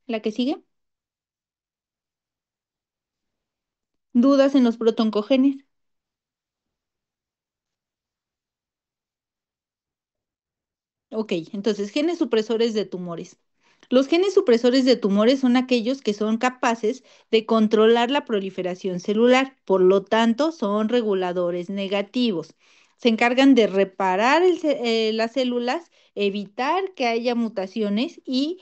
La que sigue. ¿Dudas en los protoncogenes? Ok, entonces, genes supresores de tumores. Los genes supresores de tumores son aquellos que son capaces de controlar la proliferación celular, por lo tanto, son reguladores negativos. Se encargan de reparar las células, evitar que haya mutaciones y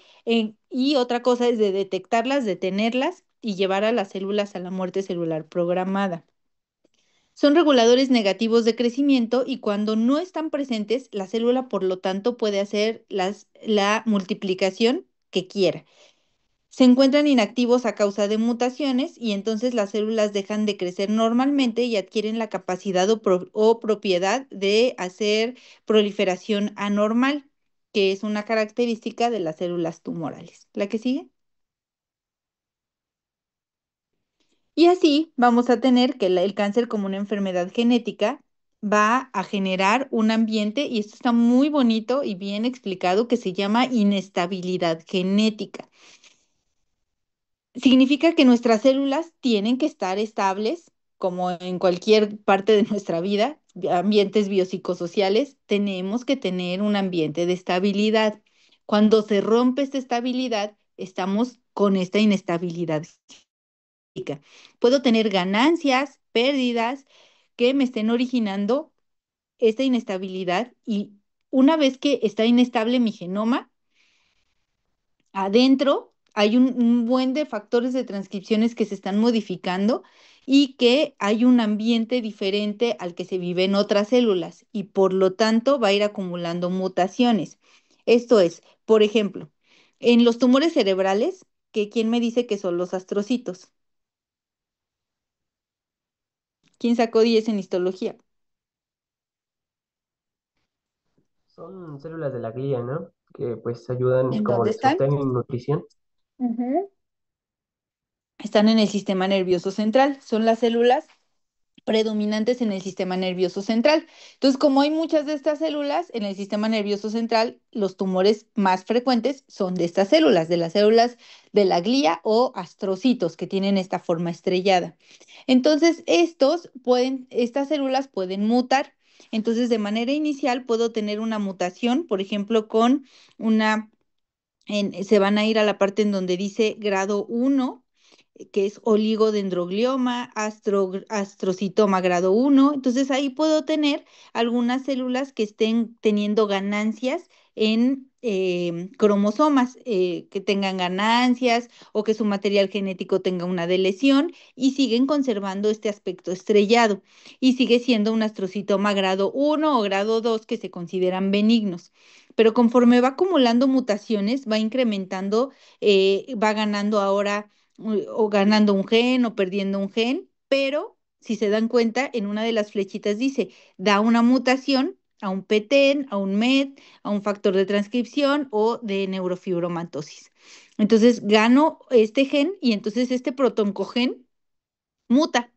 otra cosa es de detectarlas, detenerlas y llevar a las células a la muerte celular programada. Son reguladores negativos de crecimiento y cuando no están presentes, la célula, por lo tanto, puede hacer la multiplicación que quiera. Se encuentran inactivos a causa de mutaciones y entonces las células dejan de crecer normalmente y adquieren la capacidad o propiedad de hacer proliferación anormal, que es una característica de las células tumorales. ¿La que sigue? Y así vamos a tener que el cáncer como una enfermedad genética va a generar un ambiente, y esto está muy bonito y bien explicado, que se llama inestabilidad genética. Significa que nuestras células tienen que estar estables, como en cualquier parte de nuestra vida, ambientes biopsicosociales, tenemos que tener un ambiente de estabilidad. Cuando se rompe esta estabilidad, estamos con esta inestabilidad. Puedo tener ganancias, pérdidas que me estén originando esta inestabilidad y una vez que está inestable mi genoma, adentro hay un buen de factores de transcripciones que se están modificando y que hay un ambiente diferente al que se vive en otras células y por lo tanto va a ir acumulando mutaciones. Esto es, por ejemplo, en los tumores cerebrales, que ¿quién me dice que son los astrocitos? ¿Quién sacó 10 en histología? Son células de la glía, ¿no? Que pues ayudan ¿En como dónde de están? sostén y nutrición. Ujú. Están en el sistema nervioso central. Son las células predominantes en el sistema nervioso central. Entonces, como hay muchas de estas células en el sistema nervioso central, los tumores más frecuentes son de estas células, de las células de la glía o astrocitos que tienen esta forma estrellada. Entonces, estas células pueden mutar. Entonces, de manera inicial puedo tener una mutación, por ejemplo, con una se van a ir a la parte en donde dice grado 1, que es oligodendroglioma, astrocitoma grado 1. Entonces ahí puedo tener algunas células que estén teniendo ganancias en cromosomas, que tengan ganancias o que su material genético tenga una deleción y siguen conservando este aspecto estrellado y sigue siendo un astrocitoma grado 1 o grado 2 que se consideran benignos, pero conforme va acumulando mutaciones, va incrementando, va ganando ahora o ganando un gen o perdiendo un gen, pero si se dan cuenta, en una de las flechitas dice, da una mutación a un PTEN, a un MET, a un factor de transcripción o de neurofibromatosis. Entonces gano este gen y entonces este protoncogen muta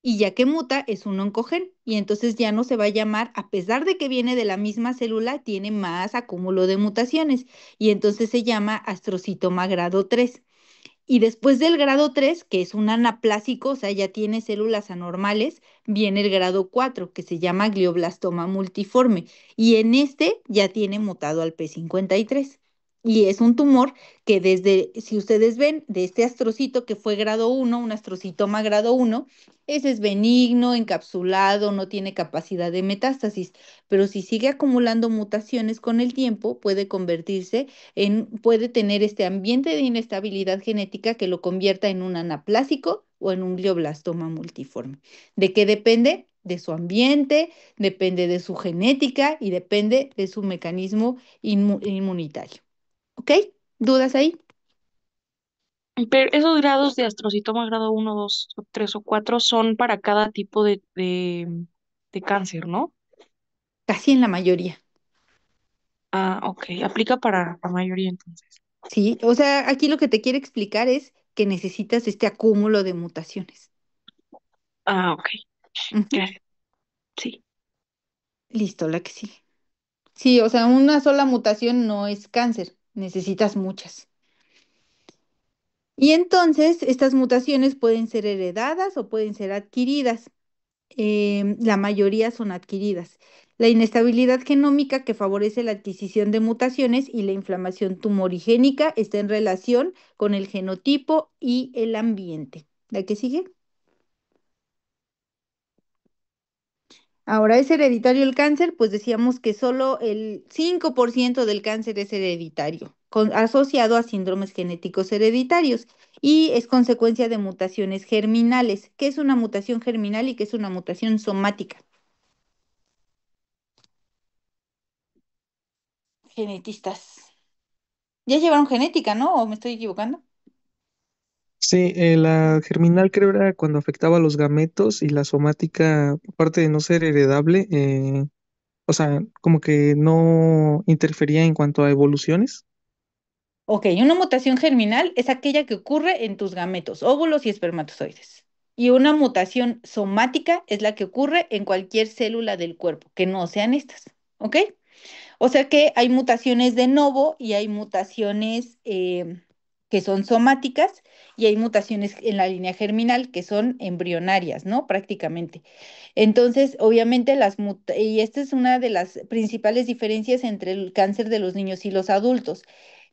y ya que muta es un oncogen y entonces ya no se va a llamar, a pesar de que viene de la misma célula, tiene más acúmulo de mutaciones y entonces se llama astrocitoma grado 3. Y después del grado 3, que es un anaplásico, o sea, ya tiene células anormales, viene el grado 4, que se llama glioblastoma multiforme. Y en este ya tiene mutado al P53. Y es un tumor que desde, si ustedes ven, de este astrocito que fue grado 1, un astrocitoma grado 1, ese es benigno, encapsulado, no tiene capacidad de metástasis. Pero si sigue acumulando mutaciones con el tiempo, puede convertirse puede tener este ambiente de inestabilidad genética que lo convierta en un anaplásico o en un glioblastoma multiforme. ¿De qué depende? De su ambiente, depende de su genética y depende de su mecanismo inmunitario. ¿Ok? ¿Dudas ahí? Pero esos grados de astrocitoma grado uno, 2, 3 o 4 son para cada tipo de cáncer, ¿no? Casi en la mayoría. Ah, ok. Aplica para la mayoría entonces. Sí, o sea, aquí lo que te quiere explicar es que necesitas este acúmulo de mutaciones. Ah, ok. Ujú. Gracias. Sí. Listo, la que sigue. Sí, o sea, una sola mutación no es cáncer, necesitas muchas. Y entonces estas mutaciones pueden ser heredadas o pueden ser adquiridas. La mayoría son adquiridas. La inestabilidad genómica que favorece la adquisición de mutaciones y la inflamación tumorigénica está en relación con el genotipo y el ambiente. ¿La que sigue? Ahora, ¿es hereditario el cáncer? Pues decíamos que solo el 5% del cáncer es hereditario, asociado a síndromes genéticos hereditarios y es consecuencia de mutaciones germinales. ¿Qué es una mutación germinal y qué es una mutación somática? Genetistas. Ya llevaron genética, ¿no? ¿O me estoy equivocando? Sí, la germinal creo era cuando afectaba a los gametos y la somática, aparte de no ser heredable, o sea, como que no interfería en cuanto a evoluciones. Ok, una mutación germinal es aquella que ocurre en tus gametos, óvulos y espermatozoides. Y una mutación somática es la que ocurre en cualquier célula del cuerpo, que no sean estas. ¿Ok? O sea que hay mutaciones de novo y hay mutaciones que son somáticas y hay mutaciones en la línea germinal que son embrionarias, ¿no? Prácticamente. Entonces, obviamente, y esta es una de las principales diferencias entre el cáncer de los niños y los adultos.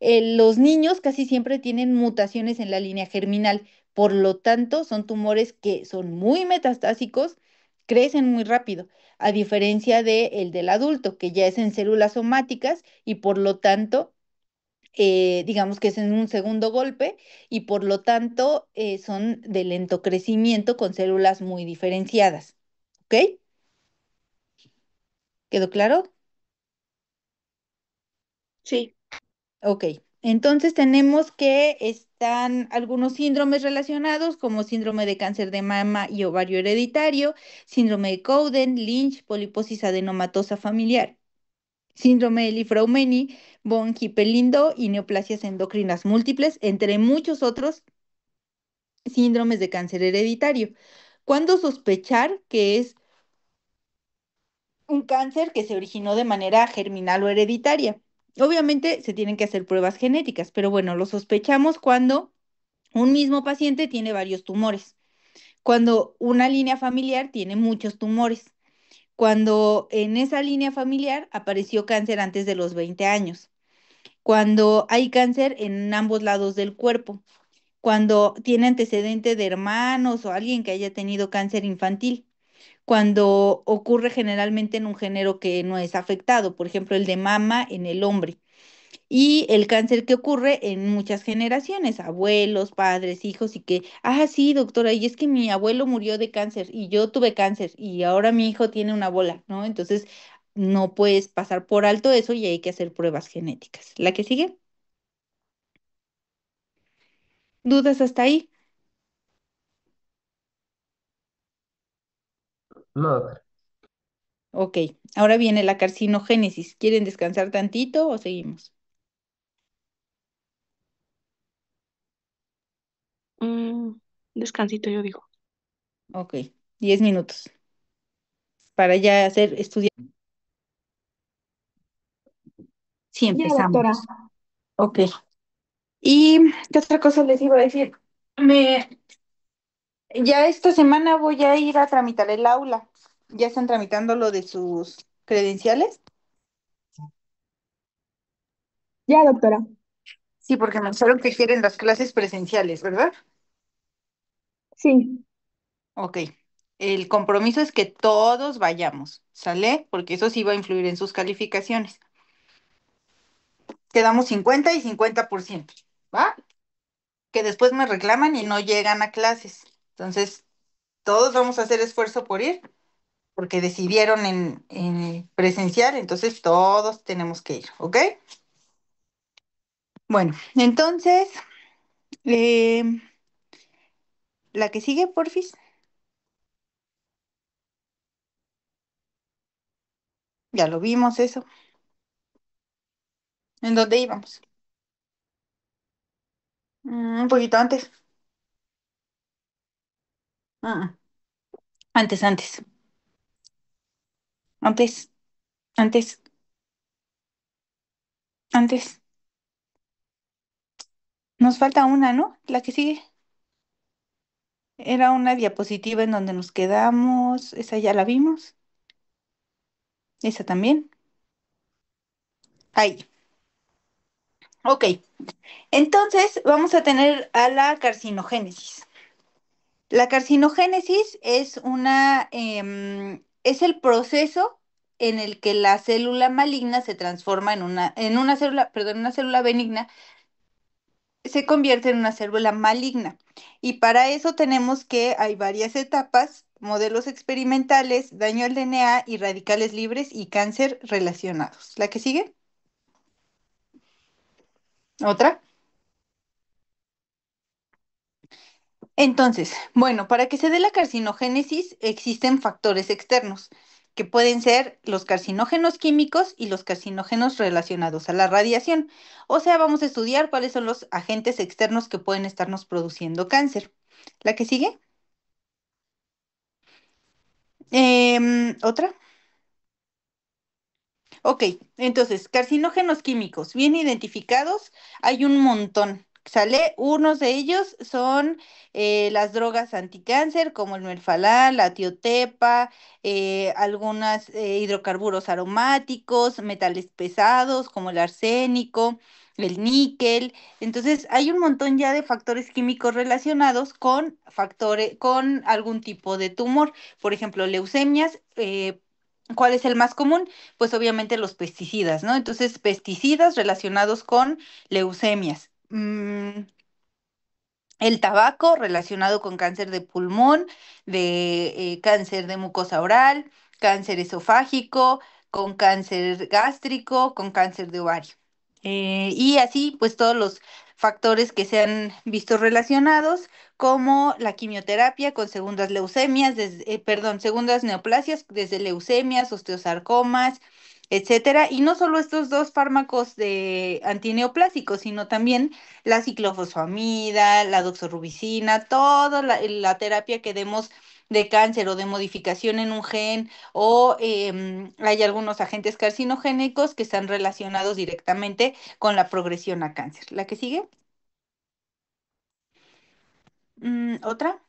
Los niños casi siempre tienen mutaciones en la línea germinal, por lo tanto, son tumores que son muy metastásicos, crecen muy rápido a diferencia del adulto, que ya es en células somáticas y por lo tanto, digamos que es en un segundo golpe y por lo tanto son de lento crecimiento con células muy diferenciadas. ¿Ok? ¿Quedó claro? Sí. Ok. Entonces tenemos que están algunos síndromes relacionados como síndrome de cáncer de mama y ovario hereditario, síndrome de Cowden, Lynch, poliposis adenomatosa familiar. Síndrome de Li-Fraumeni, von Hippel-Lindau y neoplasias endocrinas múltiples, entre muchos otros síndromes de cáncer hereditario. ¿Cuándo sospechar que es un cáncer que se originó de manera germinal o hereditaria? Obviamente se tienen que hacer pruebas genéticas, pero bueno, lo sospechamos cuando un mismo paciente tiene varios tumores, cuando una línea familiar tiene muchos tumores, cuando en esa línea familiar apareció cáncer antes de los 20 años, cuando hay cáncer en ambos lados del cuerpo, cuando tiene antecedente de hermanos o alguien que haya tenido cáncer infantil, cuando ocurre generalmente en un género que no es afectado, por ejemplo, el de mama en el hombre, y el cáncer que ocurre en muchas generaciones, abuelos, padres, hijos, y que, sí, doctora, y es que mi abuelo murió de cáncer y yo tuve cáncer y ahora mi hijo tiene una bola, ¿no? Entonces, no puedes pasar por alto eso y hay que hacer pruebas genéticas. ¿La que sigue? ¿Dudas hasta ahí? No, doctora. Ok, ahora viene la carcinogénesis. ¿Quieren descansar tantito o seguimos? Mm, descansito, yo digo. Ok, 10 minutos para ya hacer estudiar. Sí, Ya, doctora. empezamos. Ok. ¿Y qué otra cosa les iba a decir? Me, ya esta semana voy a ir a tramitar el aula. ¿Ya están tramitando lo de sus credenciales? Ya, doctora. Sí, porque me dijeron que quieren las clases presenciales, ¿verdad? Sí. Ok. El compromiso es que todos vayamos, ¿sale? Porque eso sí va a influir en sus calificaciones. Quedamos 50 y 50%, ¿va? Que después me reclaman y no llegan a clases. Entonces, todos vamos a hacer esfuerzo por ir, porque decidieron en presencial, entonces todos tenemos que ir, ¿ok? Bueno, entonces, eh, la que sigue, porfis, ya lo vimos eso. ¿En dónde íbamos? Un poquito antes. Ah, antes, antes, antes, antes, antes. Nos falta una, ¿no? La que sigue. Era una diapositiva en donde nos quedamos. Esa ya la vimos. Esa también. Ahí. Ok. Entonces vamos a tener a la carcinogénesis. La carcinogénesis es el proceso en el que la célula maligna se transforma en una célula, perdón, una célula benigna se convierte en una célula maligna. Y para eso tenemos que hay varias etapas, modelos experimentales, daño al DNA y radicales libres y cáncer relacionados. ¿La que sigue? ¿Otra? Entonces, bueno, para que se dé la carcinogénesis existen factores externos, que pueden ser los carcinógenos químicos y los carcinógenos relacionados a la radiación. O sea, vamos a estudiar cuáles son los agentes externos que pueden estarnos produciendo cáncer. ¿La que sigue? ¿Otra? Ok, entonces, carcinógenos químicos, bien identificados, hay un montón. ¿Sale? Unos de ellos son las drogas anticáncer, como el melfalán, la tiotepa, algunos hidrocarburos aromáticos, metales pesados, como el arsénico, el níquel. Entonces, hay un montón ya de factores químicos relacionados con con algún tipo de tumor. Por ejemplo, leucemias. ¿Cuál es el más común? Pues obviamente los pesticidas, ¿no? Entonces, pesticidas relacionados con leucemias. El tabaco relacionado con cáncer de pulmón, de cáncer de mucosa oral, cáncer esofágico, con cáncer gástrico, con cáncer de ovario. Y así, pues todos los factores que se han visto relacionados, como la quimioterapia con segundas leucemias, perdón, segundas neoplasias, desde leucemias, osteosarcomas, etcétera. Y no solo estos dos fármacos de antineoplásicos, sino también la ciclofosfamida, la doxorubicina, toda la terapia que demos de cáncer o de modificación en un gen, o hay algunos agentes carcinogénicos que están relacionados directamente con la progresión a cáncer. ¿La que sigue? ¿Otra?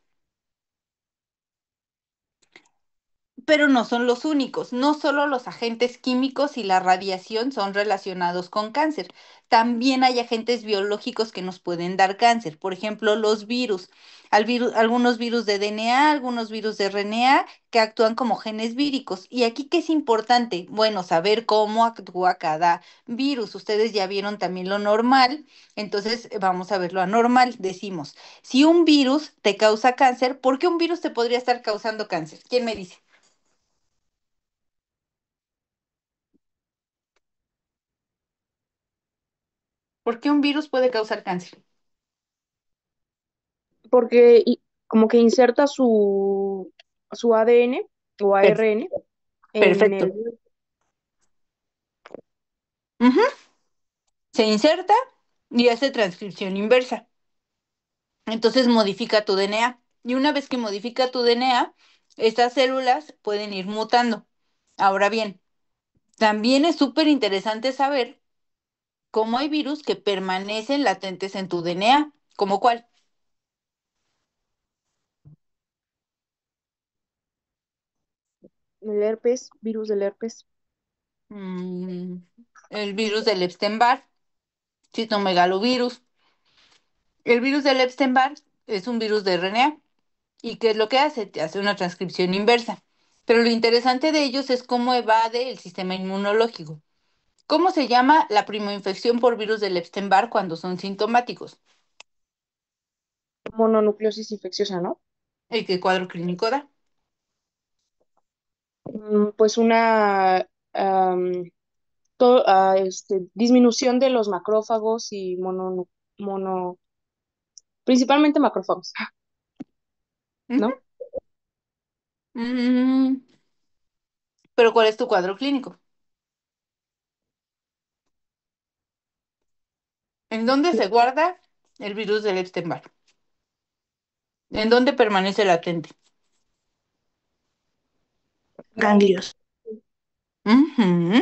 Pero no son los únicos. No solo los agentes químicos y la radiación son relacionados con cáncer. También hay agentes biológicos que nos pueden dar cáncer. Por ejemplo, los virus. Algunos virus de DNA, algunos virus de RNA que actúan como genes víricos. ¿Y aquí qué es importante? Bueno, saber cómo actúa cada virus. Ustedes ya vieron también lo normal, entonces vamos a ver lo anormal. Decimos, si un virus te causa cáncer, ¿por qué un virus te podría estar causando cáncer? ¿Quién me dice? ¿Por qué un virus puede causar cáncer? Porque como que inserta su ADN o Per- ARN en Perfecto. el... Ujú. Se inserta y hace transcripción inversa. Entonces modifica tu DNA. Y una vez que modifica tu DNA, estas células pueden ir mutando. Ahora bien, también es súper interesante saber cómo hay virus que permanecen latentes en tu DNA. ¿Cómo cuál? El herpes, virus del herpes. Mm, el virus del Epstein-Barr, citomegalovirus. El virus del Epstein-Barr es un virus de RNA. ¿Y qué es lo que hace? Te hace una transcripción inversa. Pero lo interesante de ellos es cómo evade el sistema inmunológico. ¿Cómo se llama la primoinfección por virus del Epstein-Barr cuando son sintomáticos? Mononucleosis infecciosa, ¿no? ¿El qué cuadro clínico da? Pues una disminución de los macrófagos y mono, principalmente macrófagos, Ujú. ¿no? Mm, pero ¿cuál es tu cuadro clínico? ¿En dónde se guarda el virus del Epstein-Barr? ¿En dónde permanece latente? Ganglios. Ujú.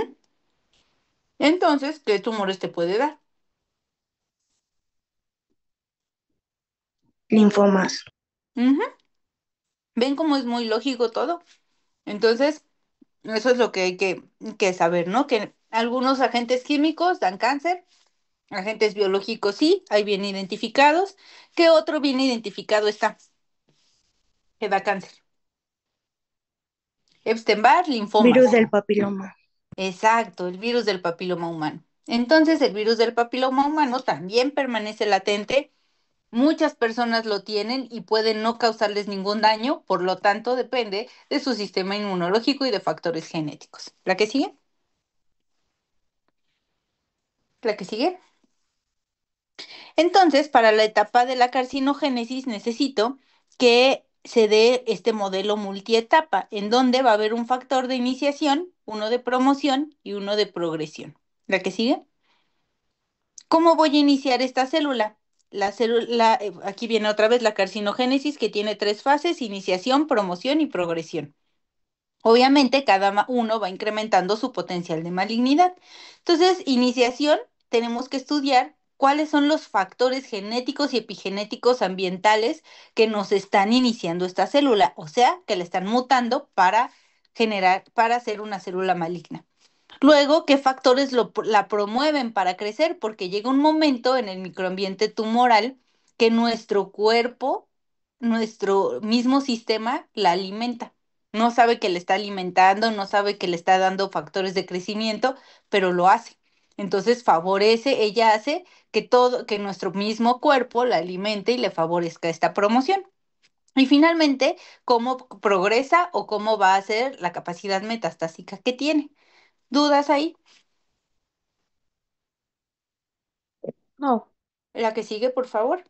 Entonces, ¿qué tumores te puede dar? linfomas. Ujú. ¿Ven cómo es muy lógico todo? Entonces, eso es lo que hay que saber, ¿no? Que algunos agentes químicos dan cáncer, agentes biológicos sí, hay bien identificados. ¿Qué otro bien identificado está que da cáncer? Epstein-Barr, Virus linfomas. del papiloma. Exacto, el virus del papiloma humano. Entonces, el virus del papiloma humano también permanece latente. Muchas personas lo tienen y pueden no causarles ningún daño, por lo tanto, depende de su sistema inmunológico y de factores genéticos. ¿La que sigue? ¿La que sigue? Entonces, para la etapa de la carcinogénesis necesito que se dé este modelo multietapa, en donde va a haber un factor de iniciación, uno de promoción y uno de progresión. ¿La que sigue? ¿Cómo voy a iniciar esta célula? La célula, aquí viene otra vez la carcinogénesis que tiene tres fases: iniciación, promoción y progresión. Obviamente, cada uno va incrementando su potencial de malignidad. Entonces, iniciación, tenemos que estudiar cuáles son los factores genéticos y epigenéticos ambientales que nos están iniciando esta célula, o sea, que la están mutando para generar, para hacer una célula maligna. Luego, ¿qué factores la promueven para crecer? Porque llega un momento en el microambiente tumoral que nuestro cuerpo, nuestro mismo sistema, la alimenta. No sabe que le está alimentando, no sabe que le está dando factores de crecimiento, pero lo hace. Entonces favorece, ella hace que todo, que nuestro mismo cuerpo la alimente y le favorezca esta promoción. Y finalmente, cómo progresa o cómo va a ser la capacidad metastásica que tiene. ¿Dudas ahí? No. La que sigue, por favor.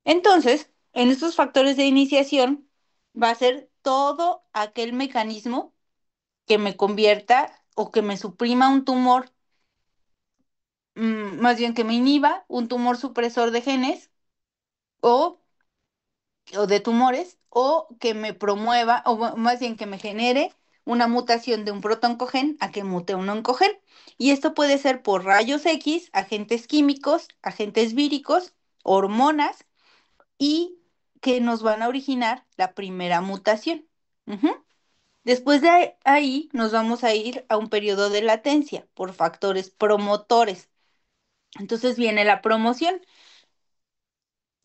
Entonces, en estos factores de iniciación va a ser todo aquel mecanismo que me convierta o que me suprima un tumor, más bien que me inhiba un tumor supresor de genes o, o de tumores, o que me promueva, o más bien que me genere una mutación de un protoncogen a que mute un oncogen. Y esto puede ser por rayos X, agentes químicos, agentes víricos, hormonas y que nos van a originar la primera mutación. Ujú. Después de ahí nos vamos a ir a un periodo de latencia por factores promotores. Entonces viene la promoción.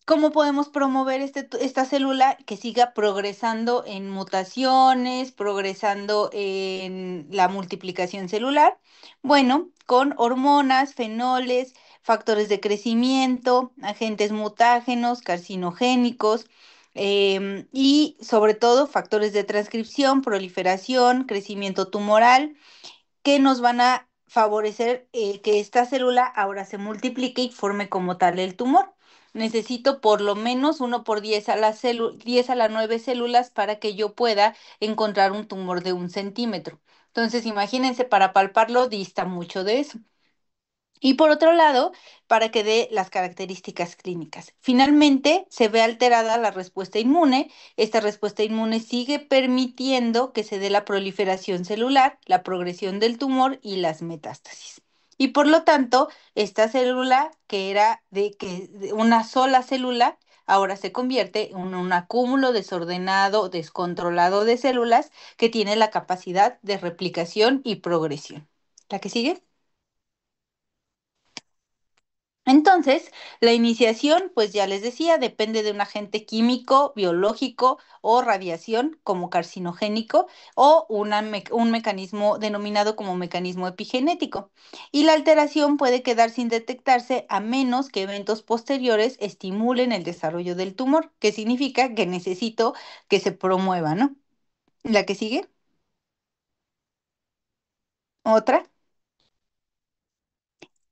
¿Cómo podemos promover esta célula que siga progresando en mutaciones, progresando en la multiplicación celular? Bueno, con hormonas, fenoles, factores de crecimiento, agentes mutágenos, carcinogénicos, y sobre todo factores de transcripción, proliferación, crecimiento tumoral que nos van a favorecer que esta célula ahora se multiplique y forme como tal el tumor. Necesito por lo menos 1 por 10 a la 10 a la 9 células para que yo pueda encontrar un tumor de 1 centímetro. Entonces, imagínense, para palparlo dista mucho de eso. Y por otro lado, para que dé las características clínicas. Finalmente, se ve alterada la respuesta inmune. Esta respuesta inmune sigue permitiendo que se dé la proliferación celular, la progresión del tumor y las metástasis. Y por lo tanto, esta célula que era de una sola célula, ahora se convierte en un acúmulo desordenado, descontrolado de células que tiene la capacidad de replicación y progresión. ¿La que sigue? Entonces, la iniciación, pues ya les decía, depende de un agente químico, biológico o radiación como carcinogénico o un mecanismo denominado como mecanismo epigenético. Y la alteración puede quedar sin detectarse a menos que eventos posteriores estimulen el desarrollo del tumor, que significa que necesito que se promueva, ¿no? La que sigue, otra.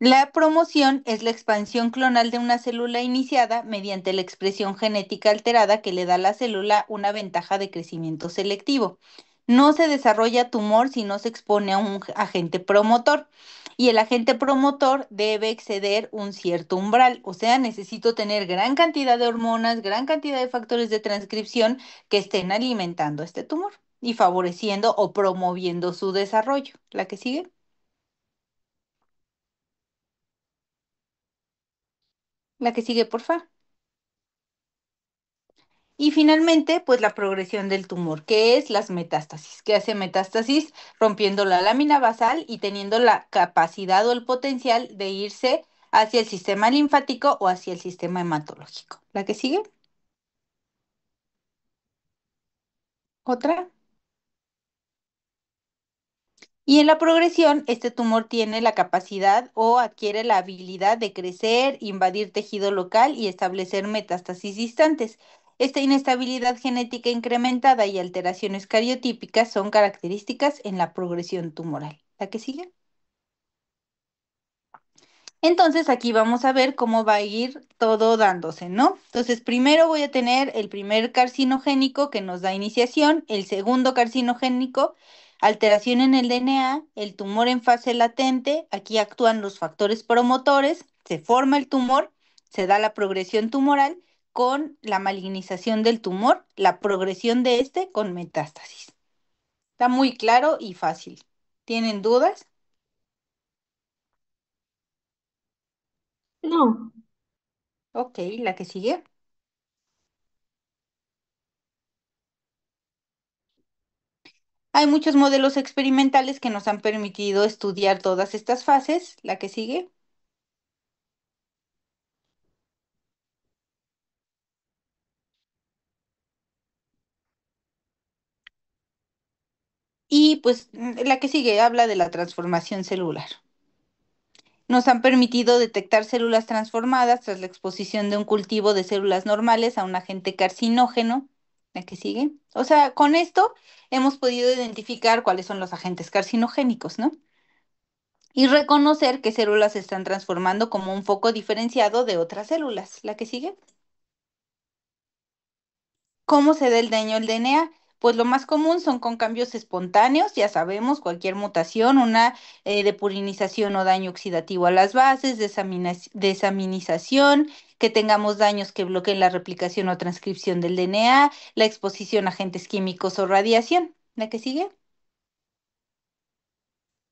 La promoción es la expansión clonal de una célula iniciada mediante la expresión genética alterada que le da a la célula una ventaja de crecimiento selectivo. No se desarrolla tumor si no se expone a un agente promotor y el agente promotor debe exceder un cierto umbral, o sea, necesito tener gran cantidad de hormonas, gran cantidad de factores de transcripción que estén alimentando este tumor y favoreciendo o promoviendo su desarrollo. ¿La que sigue? La que sigue, porfa. Y finalmente, pues la progresión del tumor, que es las metástasis, que hace metástasis rompiendo la lámina basal y teniendo la capacidad o el potencial de irse hacia el sistema linfático o hacia el sistema hematológico. ¿La que sigue? Otra. Y en la progresión, este tumor tiene la capacidad o adquiere la habilidad de crecer, invadir tejido local y establecer metástasis distantes. Esta inestabilidad genética incrementada y alteraciones cariotípicas son características en la progresión tumoral. ¿La que sigue? Entonces aquí vamos a ver cómo va a ir todo dándose, ¿no? Entonces primero voy a tener el primer carcinogénico que nos da iniciación, el segundo carcinogénico, alteración en el DNA, el tumor en fase latente, aquí actúan los factores promotores, se forma el tumor, se da la progresión tumoral con la malignización del tumor, la progresión de este con metástasis. Está muy claro y fácil. ¿Tienen dudas? No, Ok, la que sigue. Hay muchos modelos experimentales que nos han permitido estudiar todas estas fases. La que sigue. Y pues la que sigue habla de la transformación celular. Nos han permitido detectar células transformadas tras la exposición de un cultivo de células normales a un agente carcinógeno. La que sigue. O sea, con esto hemos podido identificar cuáles son los agentes carcinogénicos, ¿no? Y reconocer qué células se están transformando como un foco diferenciado de otras células. La que sigue. ¿Cómo se da el daño al DNA? Pues lo más común son con cambios espontáneos, ya sabemos, cualquier mutación, una depurinización o daño oxidativo a las bases, desaminización, que tengamos daños que bloqueen la replicación o transcripción del DNA, la exposición a agentes químicos o radiación. ¿La que sigue?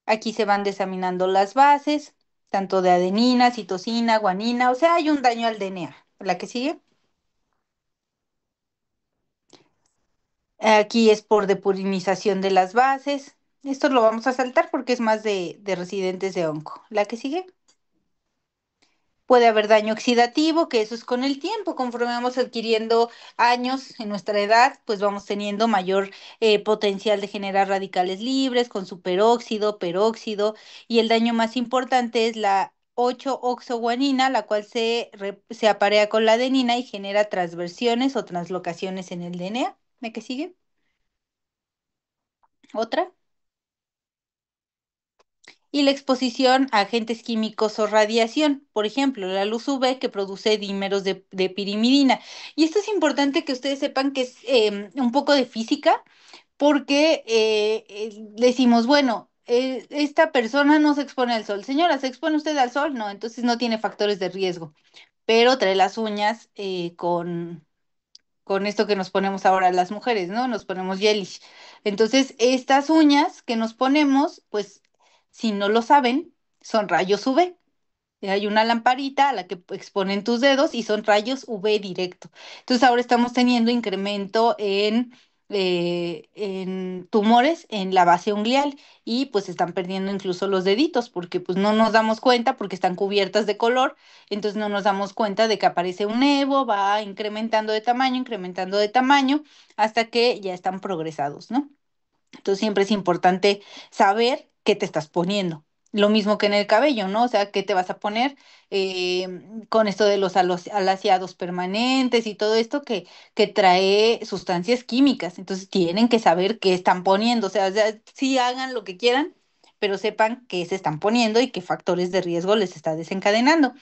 Aquí se van desaminando las bases, tanto de adenina, citosina, guanina, o sea, hay un daño al DNA. ¿La que sigue? Aquí es por depurinización de las bases. Esto lo vamos a saltar porque es más de residentes de onco. La que sigue. Puede haber daño oxidativo, que eso es con el tiempo. Conforme vamos adquiriendo años en nuestra edad, pues vamos teniendo mayor potencial de generar radicales libres con superóxido, peróxido. Y el daño más importante es la 8-oxoguanina, la cual se aparea con la adenina y genera transversiones o translocaciones en el DNA. ¿La que sigue? Otra. Y la exposición a agentes químicos o radiación, por ejemplo, la luz UV que produce dímeros de pirimidina. Y esto es importante que ustedes sepan que es un poco de física, porque decimos, bueno, esta persona no se expone al sol. Señora, ¿se expone usted al sol? No, entonces no tiene factores de riesgo, pero trae las uñas con esto que nos ponemos ahora las mujeres, ¿no? Nos ponemos gelish. Entonces, estas uñas que nos ponemos, pues, si no lo saben, son rayos UV. Hay una lamparita a la que exponen tus dedos y son rayos UV directo. Entonces ahora estamos teniendo incremento en tumores en la base unguial y pues están perdiendo incluso los deditos porque pues no nos damos cuenta porque están cubiertas de color, entonces no nos damos cuenta de que aparece un nevo, va incrementando de tamaño hasta que ya están progresados, ¿no? Entonces siempre es importante saber qué te estás poniendo. Lo mismo que en el cabello, ¿no? O sea, qué te vas a poner con esto de los alaciados permanentes y todo esto que trae sustancias químicas. Entonces tienen que saber qué están poniendo. O sea, sí hagan lo que quieran, pero sepan qué se están poniendo y qué factores de riesgo les está desencadenando.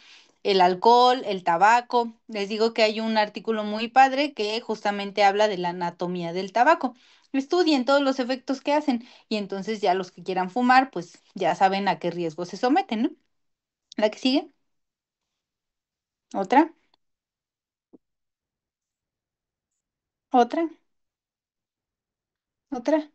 El alcohol, el tabaco. Les digo que hay un artículo muy padre que justamente habla de la anatomía del tabaco. Estudien todos los efectos que hacen y entonces ya los que quieran fumar, pues ya saben a qué riesgo se someten, ¿no? La que sigue, otra, otra, otra.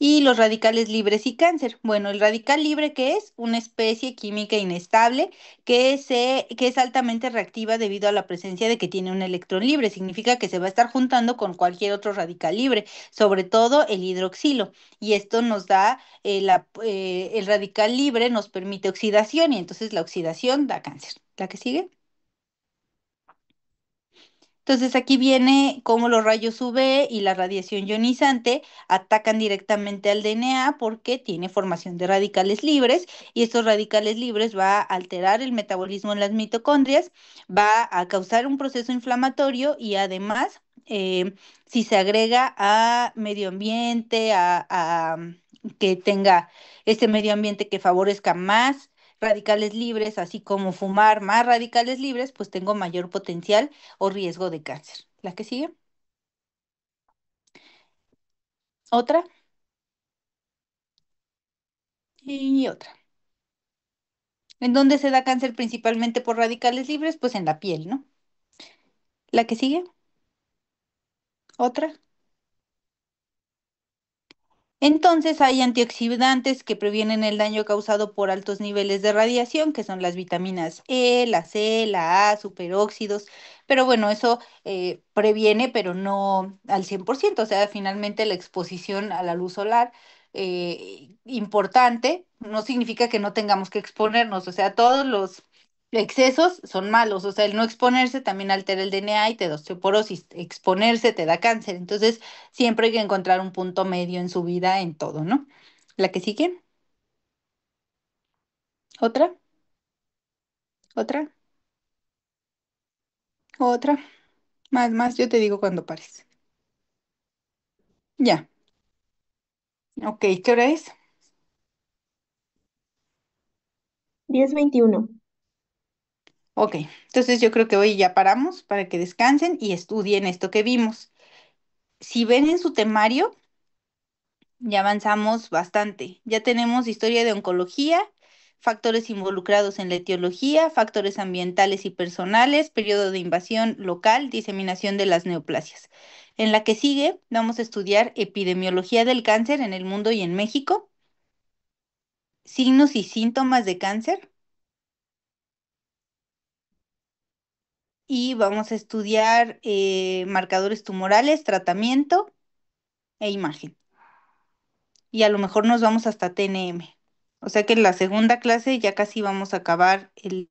Y los radicales libres y cáncer. Bueno, el radical libre, ¿qué es? Una especie química inestable que es altamente reactiva debido a la presencia de que tiene un electrón libre. Significa que se va a estar juntando con cualquier otro radical libre, sobre todo el hidroxilo. Y esto nos da, el radical libre nos permite oxidación y entonces la oxidación da cáncer. ¿La que sigue? Entonces aquí viene cómo los rayos UV y la radiación ionizante atacan directamente al DNA porque tiene formación de radicales libres y estos radicales libres va a alterar el metabolismo en las mitocondrias, va a causar un proceso inflamatorio y además, si se agrega a medio ambiente, que tenga este medio ambiente que favorezca más radicales libres, así como fumar más radicales libres, pues tengo mayor potencial o riesgo de cáncer. ¿La que sigue? Otra y otra. ¿En dónde se da cáncer principalmente por radicales libres? Pues en la piel, ¿no? ¿La que sigue? Otra. Entonces hay antioxidantes que previenen el daño causado por altos niveles de radiación, que son las vitaminas E, la C, la A, superóxidos. Pero bueno, eso previene, pero no al 100%. O sea, finalmente la exposición a la luz solar, importante, no significa que no tengamos que exponernos. O sea, todos los excesos son malos. O sea, el no exponerse también altera el DNA y te da osteoporosis. Exponerse te da cáncer. Entonces, siempre hay que encontrar un punto medio en su vida en todo, ¿no? ¿La que sigue? ¿Otra? ¿Otra? ¿Otra? Más, yo te digo cuando pares. Ya. Ok, ¿qué hora es? 10:21. Ok, entonces yo creo que hoy ya paramos para que descansen y estudien esto que vimos. Si ven en su temario, ya avanzamos bastante. Ya tenemos historia de oncología, factores involucrados en la etiología, factores ambientales y personales, periodo de invasión local, diseminación de las neoplasias. En la que sigue, vamos a estudiar epidemiología del cáncer en el mundo y en México, signos y síntomas de cáncer, y vamos a estudiar marcadores tumorales, tratamiento e imagen. Y a lo mejor nos vamos hasta TNM. O sea que en la segunda clase ya casi vamos a acabar el